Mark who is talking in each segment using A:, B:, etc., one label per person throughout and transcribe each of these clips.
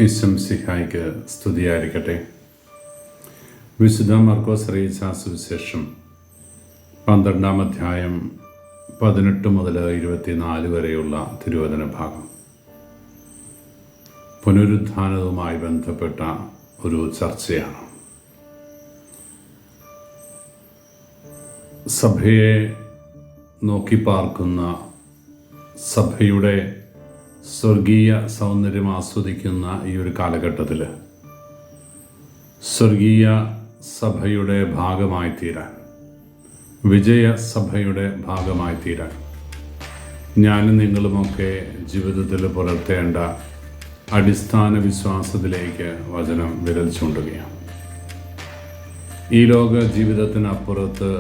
A: ഈശംസിഹായിക്ക് സ്തുതിയായിരിക്കട്ടെ. വിശുദ്ധ മർക്കോസ് അറിയിച്ച സുവിശേഷം 12-ാം അധ്യായം 18 മുതൽ 24 വരെയുള്ള തിരുവചന ഭാഗം പുനരുത്ഥാനവുമായി ബന്ധപ്പെട്ട ഒരു ചർച്ചയാണ്. സഭയെ നോക്കിപ്പാർക്കുന്ന, സഭയുടെ സ്വർഗീയ സൗന്ദര്യം ആസ്വദിക്കുന്ന ഈ ഒരു കാലഘട്ടത്തിൽ സ്വർഗീയ സഭയുടെ ഭാഗമായി തീരാൻ, വിജയസഭയുടെ ഭാഗമായി തീരാൻ ഞാനും നിങ്ങളുമൊക്കെ ജീവിതത്തിൽ പുലർത്തേണ്ട അടിസ്ഥാന വിശ്വാസത്തിലേക്ക് വചനം വിരൽ ചൂണ്ടുകയാണ്. ഈ ലോക ജീവിതത്തിനപ്പുറത്ത്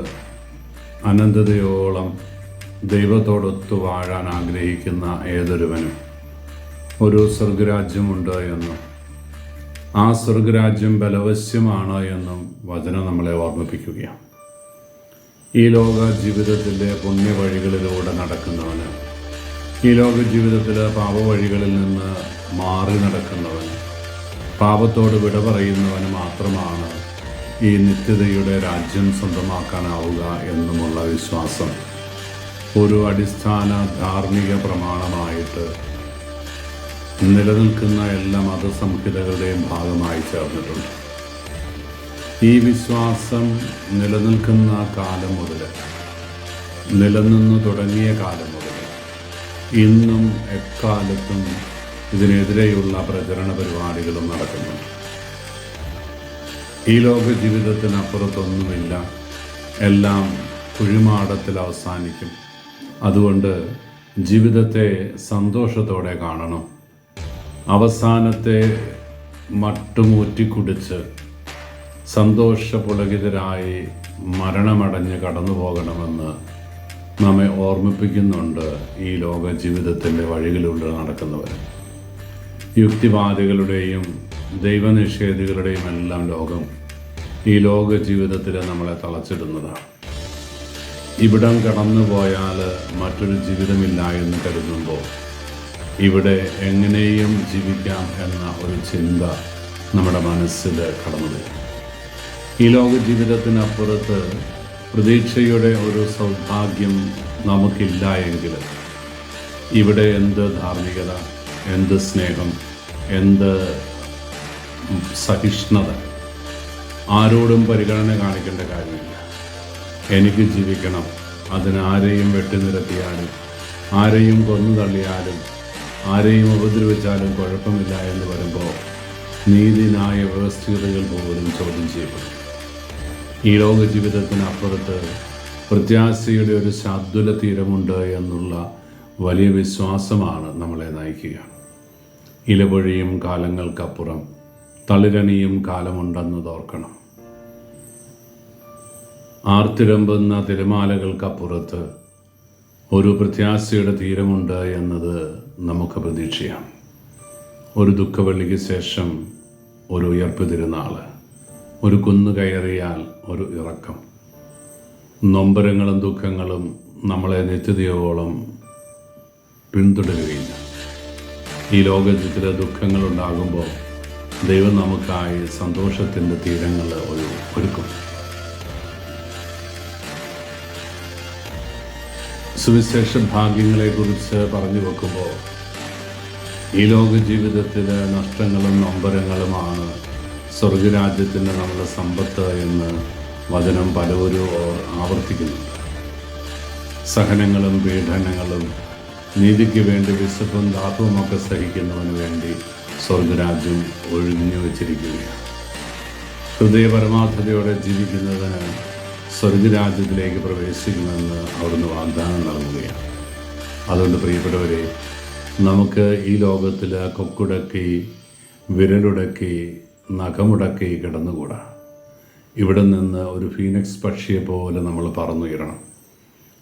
A: അനന്തതയോളം ദൈവത്തോടൊത്തു വാഴാൻ ആഗ്രഹിക്കുന്ന ഏതൊരുവനും ഒരു സ്വർഗരാജ്യമുണ്ട് എന്നും ആ സ്വർഗരാജ്യം ബലവശ്യമാണ് എന്നും വചനം നമ്മളെ ഓർമ്മിപ്പിക്കുകയാണ്. ഈ ലോക ജീവിതത്തിൻ്റെ പുണ്യവഴികളിലൂടെ നടക്കുന്നവന്, ഈ ലോക ജീവിതത്തിലെ പാപവഴികളിൽ നിന്ന് മാറി നടക്കുന്നവന്, പാപത്തോട് വിട പറയുന്നവന് മാത്രമാണ് ഈ നിത്യതയുടെ രാജ്യം സ്വന്തമാക്കാനാവുക എന്നുമുള്ള വിശ്വാസം ഒരു അടിസ്ഥാന ധാർമ്മിക പ്രമാണമായിട്ട് നിലനിൽക്കുന്ന എല്ലാ മതസംഹിതകളുടെയും ഭാഗമായി ചേർന്നിട്ടുണ്ട്. ഈ വിശ്വാസം നിലനിൽക്കുന്ന കാലം മുതൽ, നിലനിന്നു തുടങ്ങിയ കാലം മുതൽ ഇന്നും എക്കാലത്തും ഇതിനെതിരെയുള്ള പ്രചരണ പരിപാടികളും നടക്കുന്നുണ്ട്. ഈ ലോക ജീവിതത്തിനപ്പുറത്തൊന്നുമില്ല, എല്ലാം കുഴിമാടത്തിൽ അവസാനിക്കും. അതുകൊണ്ട് ജീവിതത്തെ സന്തോഷത്തോടെ കാണണം. അവസാനത്തെ മട്ടുമൂറ്റി കുടിച്ച് സന്തോഷപുളകിതരായി മരണമടഞ്ഞ് കടന്നു പോകണമെന്ന് നമ്മെ ഓർമ്മിപ്പിക്കുന്നുണ്ട് ഈ ലോക ജീവിതത്തിൻ്റെ വഴികളിലൂടെ നടക്കുന്നവർ. യുക്തിവാദികളുടെയും ദൈവനിഷേധികളുടെയും എല്ലാം ലോകം ഈ ലോക ജീവിതത്തിൽ നമ്മളെ തളച്ചിടുന്നതാണ്. ഇവിടം കടന്നു പോയാൽ മറ്റൊരു ജീവിതമില്ല എന്ന് കരുതുമ്പോൾ ഇവിടെ എങ്ങനെയും ജീവിക്കാം എന്ന ഒരു ചിന്ത നമ്മുടെ മനസ്സിൽ കടന്നു വരും. ഈ ലോക ജീവിതത്തിനപ്പുറത്ത് പ്രതീക്ഷയുടെ ഒരു സൗഭാഗ്യം നമുക്കില്ല എങ്കിൽ ഇവിടെ എന്ത് ധാർമ്മികത, എന്ത് സ്നേഹം, എന്ത് സഹിഷ്ണുത, ആരോടും പരിഗണന കാണിക്കേണ്ട കാര്യമില്ല. എനിക്ക് ജീവിക്കണം, അതിനാരെയും വെട്ടിനിരത്തിയാലും ആരെയും കൊന്നു തള്ളിയാലും ആരെയും ഉപദ്രവിച്ചാലും കുഴപ്പമില്ല എന്ന് വരുമ്പോൾ നീതിന്യായ വ്യവസ്ഥിതകൾ പോലും ചോദ്യം ചെയ്യപ്പെടും. ഈ ലോക ജീവിതത്തിനപ്പുറത്ത് പ്രത്യാശയുടെ ഒരു ശാദ്വല തീരമുണ്ട് എന്നുള്ള വലിയ വിശ്വാസമാണ് നമ്മളെ നയിക്കുക. ഇലപൊഴിയും കാലങ്ങൾക്കപ്പുറം തളിരണിയും കാലമുണ്ടെന്നതോർക്കണം. ആർത്തിരമ്പുന്ന തിരമാലകൾക്കപ്പുറത്ത് ഒരു പ്രത്യാശയുടെ തീരമുണ്ട് എന്നത് നമുക്ക് പ്രതീക്ഷയാണ്. ഒരു ദുഃഖവെള്ളിക്ക് ശേഷം ഒരു ഉയർപ്പ് തിരുനാൾ, ഒരു കുന്നു കയറിയാൽ ഒരു ഇറക്കം. നൊമ്പരങ്ങളും ദുഃഖങ്ങളും നമ്മളെ നിത്യതയോളം പിന്തുടരുകയില്ല. ഈ ലോകത്തിലെ ദുഃഖങ്ങളുണ്ടാകുമ്പോൾ ദൈവം നമുക്കായി സന്തോഷത്തിൻ്റെ തീരങ്ങൾ ഒരുക്കും. സുവിശേഷ ഭാഗ്യങ്ങളെക്കുറിച്ച് പറഞ്ഞു വെക്കുമ്പോൾ ഈ ലോക ജീവിതത്തിലെ നഷ്ടങ്ങളും നൊമ്പരങ്ങളുമാണ് സ്വർഗരാജ്യത്തിൻ്റെ നമ്മുടെ സമ്പത്ത് എന്ന് വചനം പലവരും ആവർത്തിക്കുന്നുണ്ട്. സഹനങ്ങളും പീഡനങ്ങളും നീതിക്ക് വേണ്ടി വിശപ്പും ദാഹവുമൊക്കെ സഹിക്കുന്നവന് വേണ്ടി സ്വർഗരാജ്യം ഒഴിഞ്ഞു വച്ചിരിക്കുകയാണ്. ഹൃദയപരമാർത്ഥതയോടെ ജീവിക്കുന്നതിന് സ്വർഗരാജ്യത്തിലേക്ക് പ്രവേശിക്കുമെന്ന് അവിടുന്ന് വാഗ്ദാനം നൽകുകയാണ്. അതുകൊണ്ട് പ്രിയപ്പെട്ടവരെ, നമുക്ക് ഈ ലോകത്തിൽ കൊക്കുടക്കി, വിരലുടക്കി, നഖമുടക്കി കിടന്നുകൂടാ. ഇവിടെ നിന്ന് ഒരു ഫീനിക്സ് പക്ഷിയെ പോലെ നമ്മൾ പറന്നുയരണം.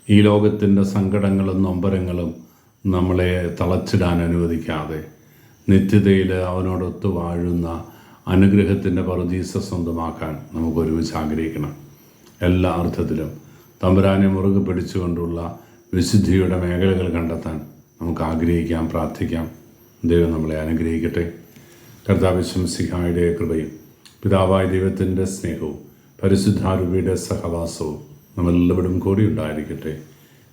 A: ഈ ലോകത്തിൻ്റെ സങ്കടങ്ങളും നൊമ്പരങ്ങളും നമ്മളെ തളച്ചിടാൻ അനുവദിക്കാതെ നിത്യതയിൽ അവനോടൊത്തു വാഴുന്ന അനുഗ്രഹത്തിൻ്റെ പറുദീസ സ്വന്തമാക്കാൻ നമുക്ക് ഒരുമിച്ച് ആഗ്രഹിക്കണം. എല്ലാ അർത്ഥത്തിലും തമ്പുരാനെ മുറുകെ പിടിച്ചുകൊണ്ടുള്ള വിശുദ്ധിയുടെ മേഖലകൾ കണ്ടെത്താൻ നമുക്ക് ആഗ്രഹിക്കാം, പ്രാർത്ഥിക്കാം. ദൈവം നമ്മളെ അനുഗ്രഹിക്കട്ടെ. കർത്താവ് ശംസിഹായുടെ കൃപയും പിതാവായ ദൈവത്തിൻ്റെ സ്നേഹവും പരിശുദ്ധാരൂപിയുടെ സഹവാസവും നമ്മളെല്ലാവരും കൂടി ഉണ്ടായിരിക്കട്ടെ,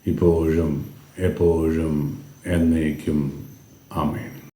A: ഇപ്പോഴും എപ്പോഴും എന്നേക്കും. ആമേൻ.